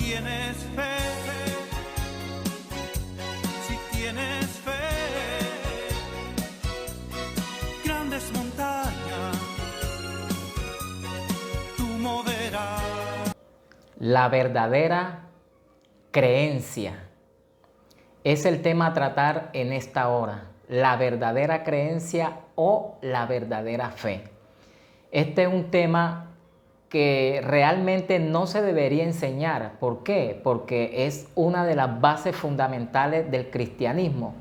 tienes fe, si tienes fe, grandes montañas tú moverás. La verdadera creencia es el tema a tratar en esta hora. La verdadera creencia o la verdadera fe. Este es un tema que realmente no se debería enseñar. ¿Por qué? Porque es una de las bases fundamentales del cristianismo.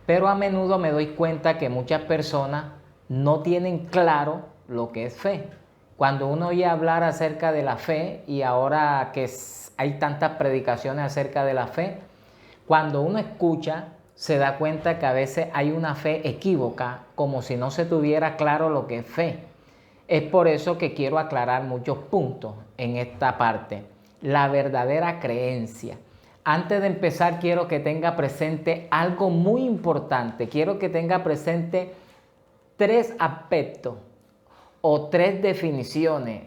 Pero a menudo me doy cuenta que muchas personas no tienen claro lo que es fe. Cuando uno oye hablar acerca de la fe, y ahora que hay tantas predicaciones acerca de la fe, cuando uno escucha se da cuenta que a veces hay una fe equívoca, como si no se tuviera claro lo que es fe. Es por eso que quiero aclarar muchos puntos en esta parte. La verdadera creencia. Antes de empezar, quiero que tenga presente algo muy importante. Quiero que tenga presente 3 aspectos o 3 definiciones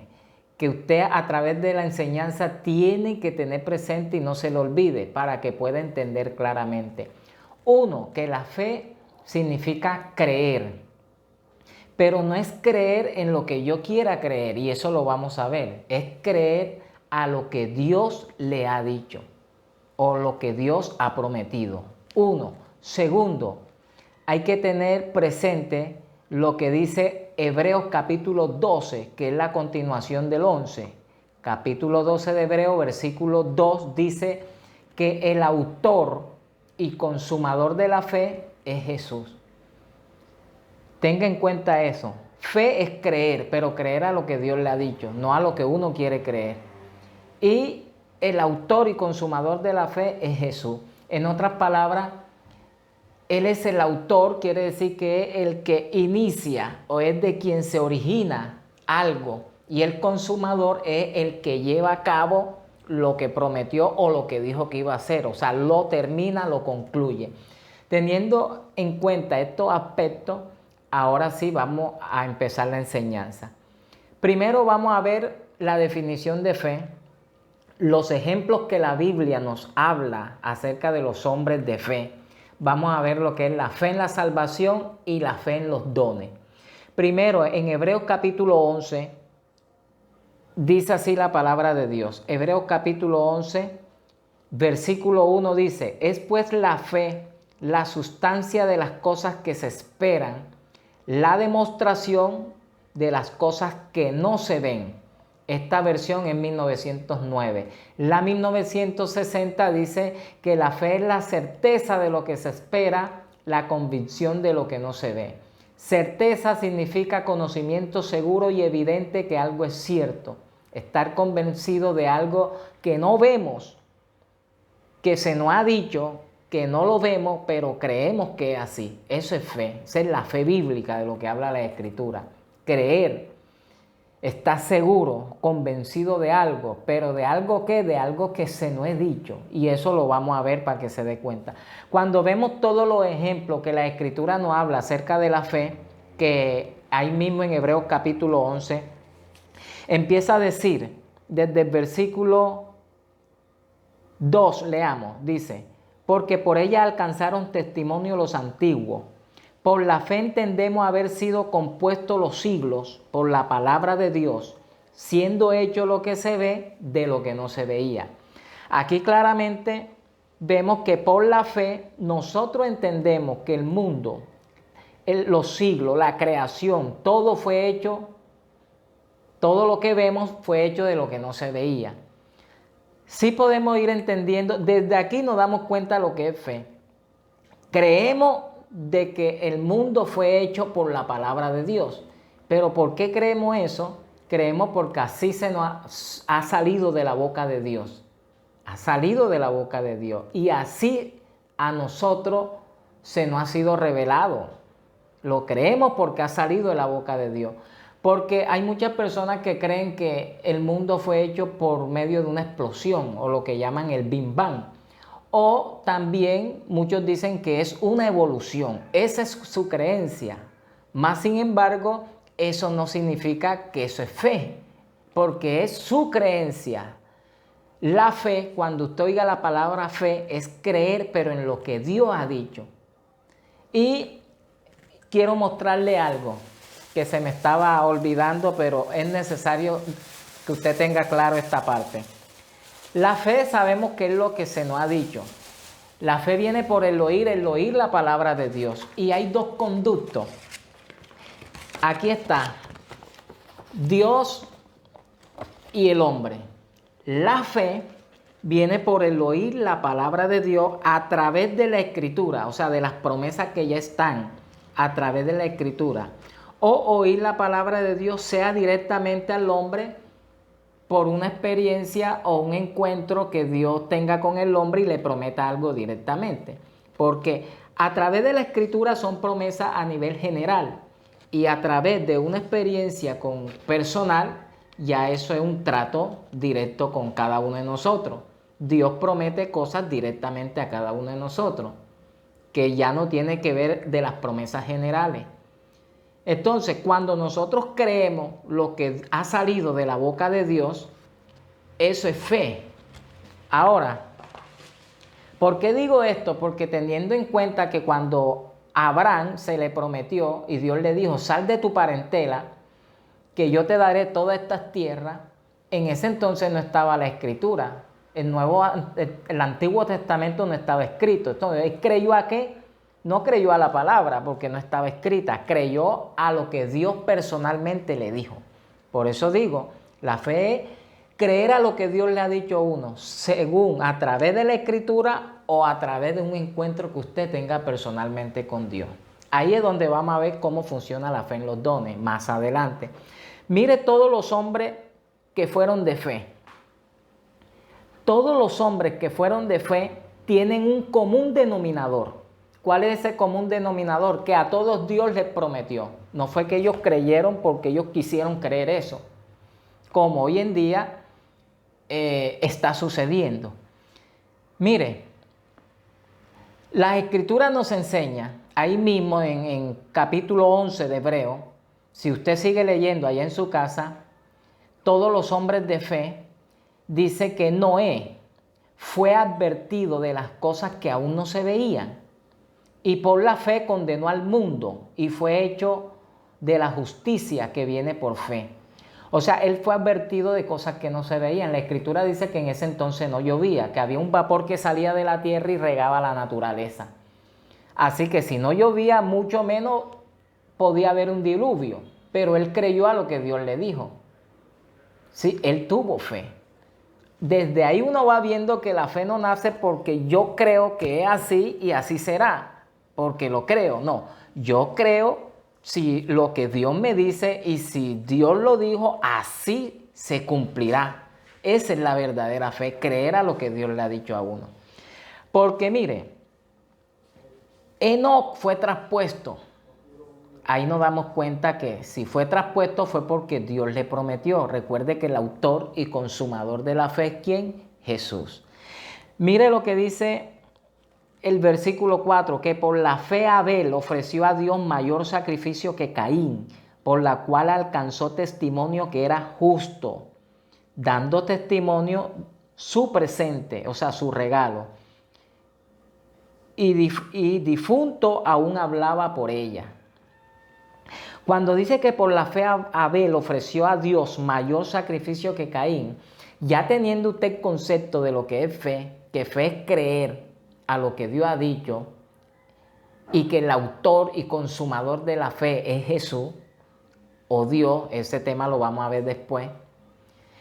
que usted a través de la enseñanza tiene que tener presente y no se lo olvide para que pueda entender claramente. 1, que la fe significa creer. Pero no es creer en lo que yo quiera creer, y eso lo vamos a ver. Es creer a lo que Dios le ha dicho o lo que Dios ha prometido. 1. Segundo, hay que tener presente lo que dice Hebreos capítulo 12, que es la continuación del 11. Capítulo 12 de Hebreos, versículo 2, dice que el autor y consumador de la fe es Jesús. Tenga en cuenta eso. Fe es creer, pero creer a lo que Dios le ha dicho, no a lo que uno quiere creer. Y el autor y consumador de la fe es Jesús. En otras palabras, Él es el autor, quiere decir que es el que inicia o es de quien se origina algo. Y el consumador es el que lleva a cabo lo que prometió o lo que dijo que iba a hacer. O sea, lo termina, lo concluye. Teniendo en cuenta estos aspectos, ahora sí vamos a empezar la enseñanza. Primero vamos a ver la definición de fe, los ejemplos que la Biblia nos habla acerca de los hombres de fe. Vamos a ver lo que es la fe en la salvación y la fe en los dones. Primero, en Hebreos capítulo 11, dice así la palabra de Dios. Hebreos capítulo 11, versículo 1 dice: es pues la fe la sustancia de las cosas que se esperan, la demostración de las cosas que no se ven. Esta versión es 1909. La 1960 dice que la fe es la certeza de lo que se espera, la convicción de lo que no se ve. Certeza significa conocimiento seguro y evidente que algo es cierto. Estar convencido de algo que no vemos, que se nos ha dicho, que no lo vemos, pero creemos que es así. Eso es fe. Esa es la fe bíblica de lo que habla la Escritura. Creer. Estás seguro, convencido de algo, pero de algo que, de algo que se nos ha dicho. Y eso lo vamos a ver para que se dé cuenta. Cuando vemos todos los ejemplos que la Escritura nos habla acerca de la fe, que ahí mismo en Hebreos capítulo 11, empieza a decir, desde el versículo 2, leamos, dice: porque por ella alcanzaron testimonio los antiguos. Por la fe entendemos haber sido compuestos los siglos por la palabra de Dios, siendo hecho lo que se ve de lo que no se veía. Aquí claramente vemos que por la fe nosotros entendemos que el mundo, los siglos, la creación, todo fue hecho, todo lo que vemos fue hecho de lo que no se veía. Sí podemos ir entendiendo, desde aquí nos damos cuenta de lo que es fe. Creemos de que el mundo fue hecho por la palabra de Dios. Pero ¿por qué creemos eso? Creemos porque así se nos ha salido de la boca de Dios. Ha salido de la boca de Dios. Y así a nosotros se nos ha sido revelado. Lo creemos porque ha salido de la boca de Dios. Porque hay muchas personas que creen que el mundo fue hecho por medio de una explosión o lo que llaman el Big Bang. O también muchos dicen que es una evolución. Esa es su creencia. Más sin embargo, eso no significa que eso es fe, porque es su creencia. La fe, cuando usted oiga la palabra fe, es creer, pero en lo que Dios ha dicho. Y quiero mostrarle algo que se me estaba olvidando, pero es necesario que usted tenga claro esta parte. La fe sabemos que es lo que se nos ha dicho. La fe viene por el oír la palabra de Dios. Y hay dos conductos. Aquí está, Dios y el hombre. La fe viene por el oír la palabra de Dios a través de la Escritura, o sea, de las promesas que ya están a través de la Escritura. O oír la palabra de Dios sea directamente al hombre por una experiencia o un encuentro que Dios tenga con el hombre y le prometa algo directamente. Porque a través de la Escritura son promesas a nivel general y a través de una experiencia personal, ya eso es un trato directo con cada uno de nosotros. Dios promete cosas directamente a cada uno de nosotros, que ya no tiene que ver de las promesas generales. Entonces, cuando nosotros creemos lo que ha salido de la boca de Dios, eso es fe. Ahora, ¿por qué digo esto? Porque teniendo en cuenta que cuando a Abraham se le prometió y Dios le dijo, sal de tu parentela, que yo te daré todas estas tierras, en ese entonces no estaba la Escritura. El Antiguo Testamento no estaba escrito. Entonces, ¿él creyó a qué? No creyó a la palabra porque no estaba escrita. Creyó a lo que Dios personalmente le dijo. Por eso digo, la fe es creer a lo que Dios le ha dicho a uno, según a través de la Escritura o a través de un encuentro que usted tenga personalmente con Dios. Ahí es donde vamos a ver cómo funciona la fe en los dones, más adelante. Mire todos los hombres que fueron de fe. Todos los hombres que fueron de fe tienen un común denominador. ¿Cuál es ese común denominador? Que a todos Dios les prometió. No fue que ellos creyeron porque ellos quisieron creer eso, como hoy en día está sucediendo. Mire, la Escritura nos enseña, ahí mismo en capítulo 11 de Hebreo, si usted sigue leyendo allá en su casa, todos los hombres de fe, dice que Noé fue advertido de las cosas que aún no se veían y por la fe condenó al mundo y fue hecho de la justicia que viene por fe. O sea, él fue advertido de cosas que no se veían. La Escritura dice que en ese entonces no llovía, que había un vapor que salía de la tierra y regaba la naturaleza. Así que si no llovía, mucho menos podía haber un diluvio, pero él creyó a lo que Dios le dijo. Sí, él tuvo fe. Desde ahí uno va viendo que la fe no nace porque yo creo que es así y así será, porque lo creo. No, yo creo si lo que Dios me dice y si Dios lo dijo, así se cumplirá. Esa es la verdadera fe, creer a lo que Dios le ha dicho a uno. Porque mire, Enoc fue traspuesto. Ahí nos damos cuenta que si fue traspuesto fue porque Dios le prometió. Recuerde que el autor y consumador de la fe es ¿quién? Jesús. Mire lo que dice el versículo 4, que por la fe Abel ofreció a Dios mayor sacrificio que Caín, por la cual alcanzó testimonio que era justo, dando testimonio su presente, o sea, su regalo. Y difunto aún hablaba por ella. Cuando dice que por la fe Abel ofreció a Dios mayor sacrificio que Caín, ya teniendo usted el concepto de lo que es fe, que fe es creer a lo que Dios ha dicho y que el autor y consumador de la fe es Jesús o Dios, ese tema lo vamos a ver después.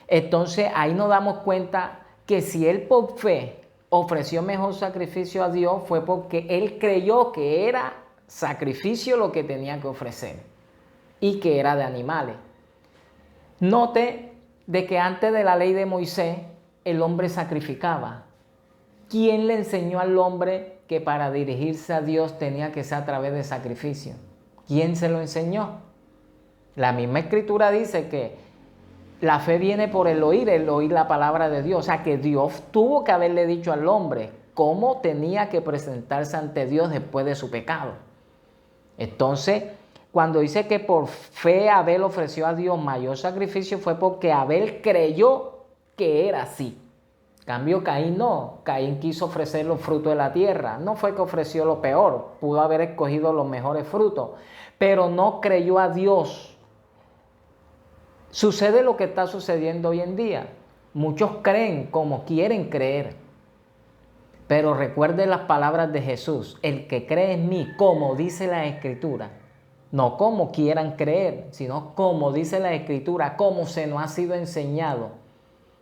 Entonces ahí nos damos cuenta que si él por fe ofreció mejor sacrificio a Dios fue porque él creyó que era sacrificio lo que tenía que ofrecer y que era de animales. Note de que antes de la ley de Moisés el hombre sacrificaba. ¿Quién le enseñó al hombre que para dirigirse a Dios tenía que ser a través de sacrificio? ¿Quién se lo enseñó? La misma Escritura dice que la fe viene por el oír la palabra de Dios. O sea que Dios tuvo que haberle dicho al hombre cómo tenía que presentarse ante Dios después de su pecado. Entonces, cuando dice que por fe Abel ofreció a Dios mayor sacrificio fue porque Abel creyó que era así. Cambio Caín no. Caín quiso ofrecer los frutos de la tierra. No fue que ofreció lo peor. Pudo haber escogido los mejores frutos. Pero no creyó a Dios. Sucede lo que está sucediendo hoy en día. Muchos creen como quieren creer. Pero recuerde las palabras de Jesús. El que cree en mí, como dice la Escritura. No como quieran creer, sino como dice la Escritura, como se nos ha sido enseñado.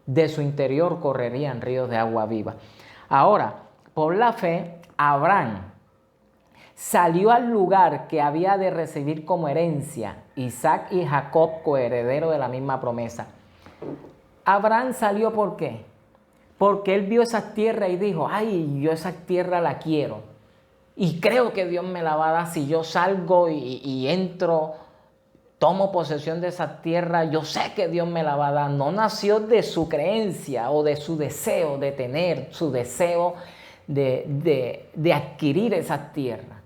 De su interior correrían ríos de agua viva. Ahora, por la fe, Abraham salió al lugar que había de recibir como herencia, Isaac y Jacob, coherederos de la misma promesa. Abraham salió ¿por qué? Porque él vio esa tierra y dijo, ay, yo esa tierra la quiero. Y creo que Dios me la va a dar si yo salgo y entro, tomo posesión de esa tierra, yo sé que Dios me la va a dar. No nació de su creencia o de su deseo de tener, su deseo de adquirir esa tierra.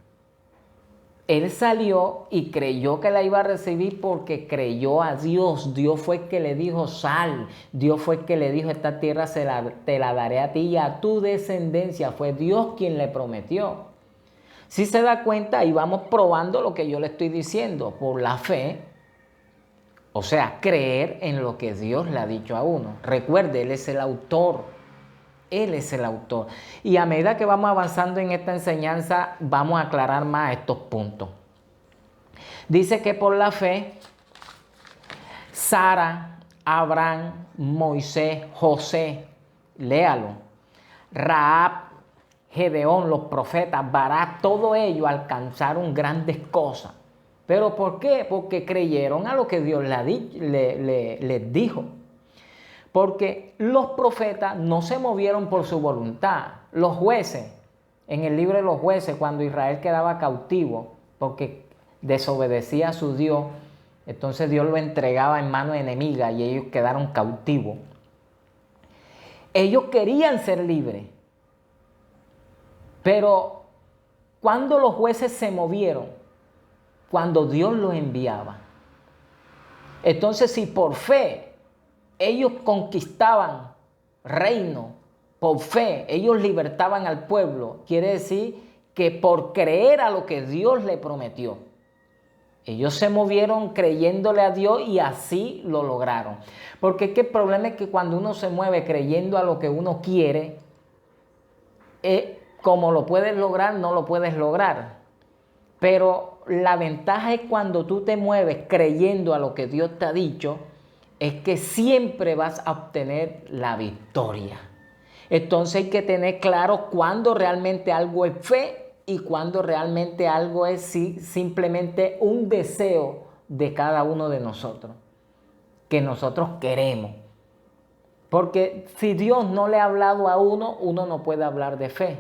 Él salió y creyó que la iba a recibir porque creyó a Dios. Dios fue el que le dijo, sal. Dios fue el que le dijo, esta tierra te la daré a ti y a tu descendencia. Fue Dios quien le prometió. Si se da cuenta, ahí vamos probando lo que yo le estoy diciendo. Por la fe, o sea, creer en lo que Dios le ha dicho a uno. Recuerde, Él es el autor. Él es el autor. Y a medida que vamos avanzando en esta enseñanza, vamos a aclarar más estos puntos. Dice que por la fe, Sara, Abraham, Moisés, José, léalo, Rahab, Gedeón, los profetas, Barak, todo ello alcanzaron grandes cosas. ¿Pero por qué? Porque creyeron a lo que Dios les dijo. Porque los profetas no se movieron por su voluntad. Los jueces, en el libro de los jueces, cuando Israel quedaba cautivo, porque desobedecía a su Dios, entonces Dios lo entregaba en manos enemigas y ellos quedaron cautivos. Ellos querían ser libres. Pero cuando los jueces se movieron, cuando Dios los enviaba. Entonces, si por fe ellos conquistaban reino, por fe ellos libertaban al pueblo, quiere decir que por creer a lo que Dios le prometió. Ellos se movieron creyéndole a Dios y así lo lograron. Porque es que el problema es que cuando uno se mueve creyendo a lo que uno quiere, como lo puedes lograr, no lo puedes lograr. Pero la ventaja es cuando tú te mueves creyendo a lo que Dios te ha dicho, es que siempre vas a obtener la victoria. Entonces hay que tener claro cuándo realmente algo es fe y cuándo realmente algo es simplemente un deseo de cada uno de nosotros, que nosotros queremos. Porque si Dios no le ha hablado a uno, uno no puede hablar de fe.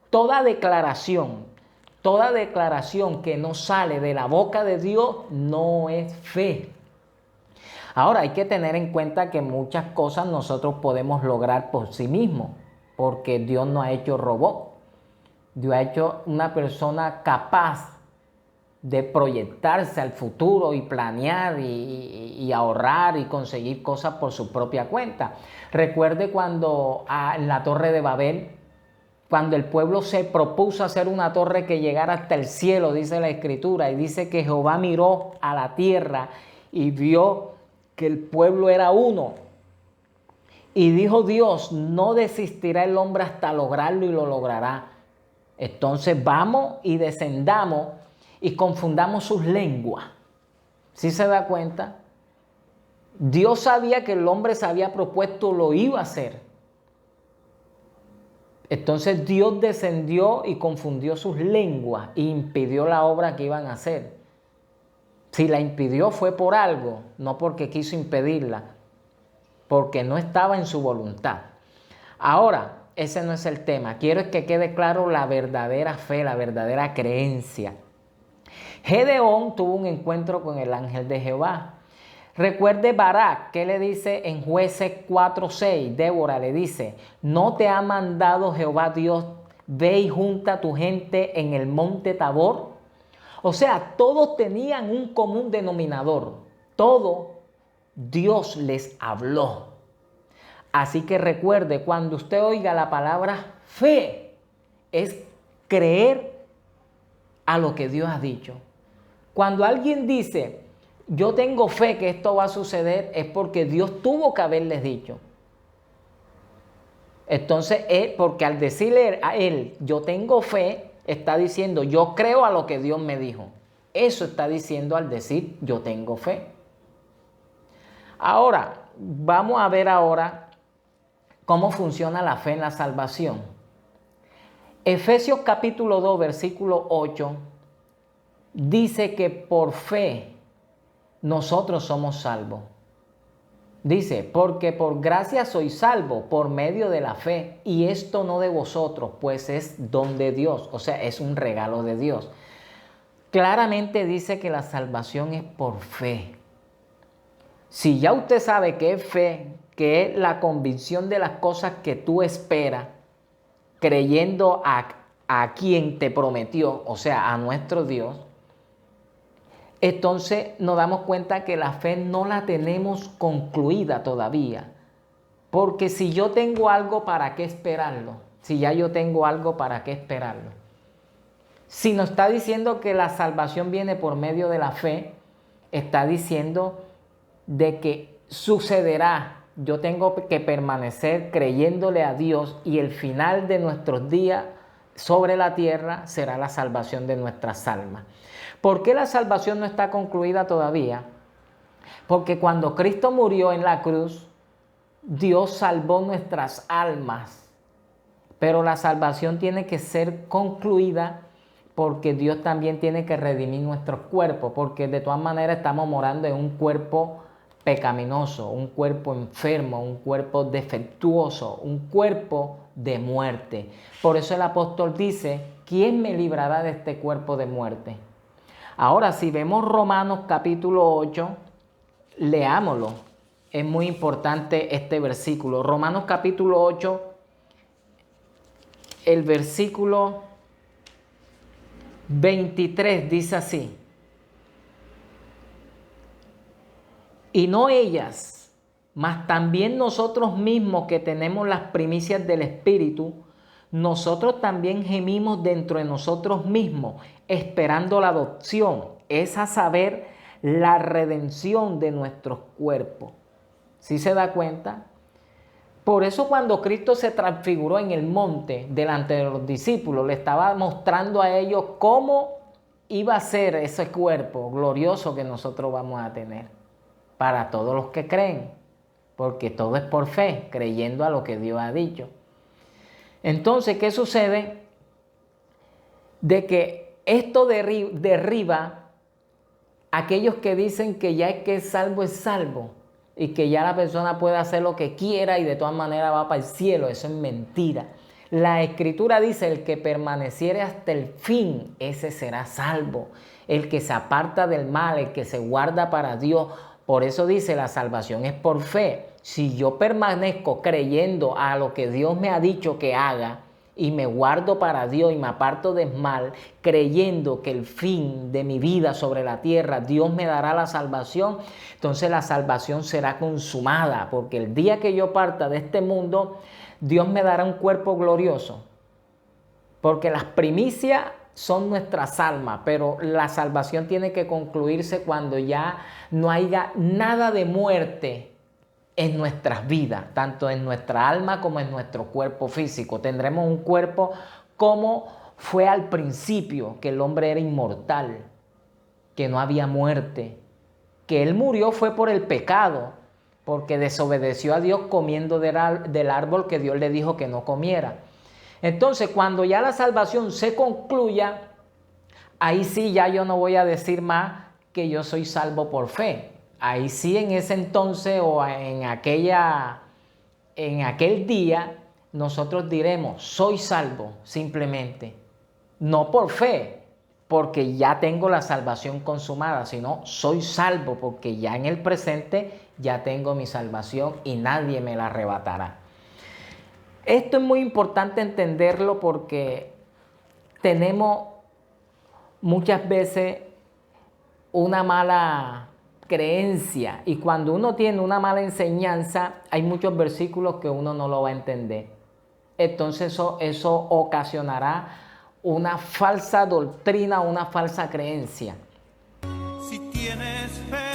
Toda declaración que no sale de la boca de Dios no es fe. Ahora hay que tener en cuenta que muchas cosas nosotros podemos lograr por sí mismos, porque Dios no ha hecho robot. Dios ha hecho una persona capaz de proyectarse al futuro y planear y ahorrar y conseguir cosas por su propia cuenta. Recuerde cuando en la Torre de Babel, cuando el pueblo se propuso hacer una torre que llegara hasta el cielo, dice la Escritura, y dice que Jehová miró a la tierra y vio que el pueblo era uno. Y dijo Dios, no desistirá el hombre hasta lograrlo y lo logrará. Entonces vamos y descendamos y confundamos sus lenguas. ¿Sí se da cuenta? Dios sabía que el hombre se había propuesto, lo iba a hacer. Entonces Dios descendió y confundió sus lenguas e impidió la obra que iban a hacer. Si la impidió fue por algo, no porque quiso impedirla, porque no estaba en su voluntad. Ahora, ese no es el tema. Quiero que quede claro la verdadera fe, la verdadera creencia. Gedeón tuvo un encuentro con el ángel de Jehová. Recuerde Barak, que le dice en Jueces 4:6, Débora le dice, ¿no te ha mandado Jehová Dios, ve y junta a tu gente en el monte Tabor? O sea, todos tenían un común denominador. Todo Dios les habló. Así que recuerde, cuando usted oiga la palabra fe, es creer a lo que Dios ha dicho. Cuando alguien dice, yo tengo fe que esto va a suceder, es porque Dios tuvo que haberles dicho. Entonces, porque al decirle a él, yo tengo fe, está diciendo, yo creo a lo que Dios me dijo. Eso está diciendo al decir, yo tengo fe. Ahora, vamos a ver ahora cómo funciona la fe en la salvación. Efesios capítulo 2, versículo 8, dice que por fe nosotros somos salvos. Dice, porque por gracia sois salvos por medio de la fe, y esto no de vosotros, pues es don de Dios, o sea, es un regalo de Dios. Claramente dice que la salvación es por fe. Si ya usted sabe que es fe, que es la convicción de las cosas que tú esperas, creyendo a quien te prometió, o sea, a nuestro Dios, entonces nos damos cuenta que la fe no la tenemos concluida todavía. Porque si yo tengo algo, ¿para qué esperarlo? Si ya yo tengo algo, ¿para qué esperarlo? Si nos está diciendo que la salvación viene por medio de la fe, está diciendo de que sucederá. Yo tengo que permanecer creyéndole a Dios, y el final de nuestros días sobre la tierra será la salvación de nuestras almas. ¿Por qué la salvación no está concluida todavía? Porque cuando Cristo murió en la cruz, Dios salvó nuestras almas. Pero la salvación tiene que ser concluida porque Dios también tiene que redimir nuestros cuerpos, porque de todas maneras estamos morando en un cuerpo pecaminoso, un cuerpo enfermo, un cuerpo defectuoso, un cuerpo de muerte. Por eso el apóstol dice, ¿quién me librará de este cuerpo de muerte? Ahora, si vemos Romanos capítulo 8, leámoslo. Es muy importante este versículo. Romanos capítulo 8, el versículo 23 dice así. Y no ellas, mas también nosotros mismos que tenemos las primicias del Espíritu, nosotros también gemimos dentro de nosotros mismos, esperando la adopción, es a saber, la redención de nuestros cuerpos. ¿Sí se da cuenta? Por eso cuando Cristo se transfiguró en el monte delante de los discípulos, le estaba mostrando a ellos cómo iba a ser ese cuerpo glorioso que nosotros vamos a tener para todos los que creen, porque todo es por fe, creyendo a lo que Dios ha dicho. Entonces, ¿qué sucede? De que esto derriba a aquellos que dicen que ya es salvo y que ya la persona puede hacer lo que quiera y de todas maneras va para el cielo. Eso es mentira. La Escritura dice, el que permaneciere hasta el fin, ese será salvo. El que se aparta del mal, el que se guarda para Dios. Por eso dice, la salvación es por fe. Si yo permanezco creyendo a lo que Dios me ha dicho que haga y me guardo para Dios y me aparto del mal, creyendo que el fin de mi vida sobre la tierra, Dios me dará la salvación, entonces la salvación será consumada, porque el día que yo parta de este mundo, Dios me dará un cuerpo glorioso, porque las primicias son nuestras almas, pero la salvación tiene que concluirse cuando ya no haya nada de muerte en nuestras vidas, tanto en nuestra alma como en nuestro cuerpo físico. Tendremos un cuerpo como fue al principio, que el hombre era inmortal, que no había muerte, que él murió fue por el pecado, porque desobedeció a Dios comiendo del árbol que Dios le dijo que no comiera. Entonces, cuando ya la salvación se concluya, ahí sí ya yo no voy a decir más que yo soy salvo por fe. Ahí sí en ese entonces o en aquel día nosotros diremos, soy salvo simplemente. No por fe, porque ya tengo la salvación consumada, sino soy salvo porque ya en el presente ya tengo mi salvación y nadie me la arrebatará. Esto es muy importante entenderlo porque tenemos muchas veces una mala creencia. Y cuando uno tiene una mala enseñanza, hay muchos versículos que uno no lo va a entender. Entonces eso ocasionará una falsa doctrina, una falsa creencia. Si tienes fe,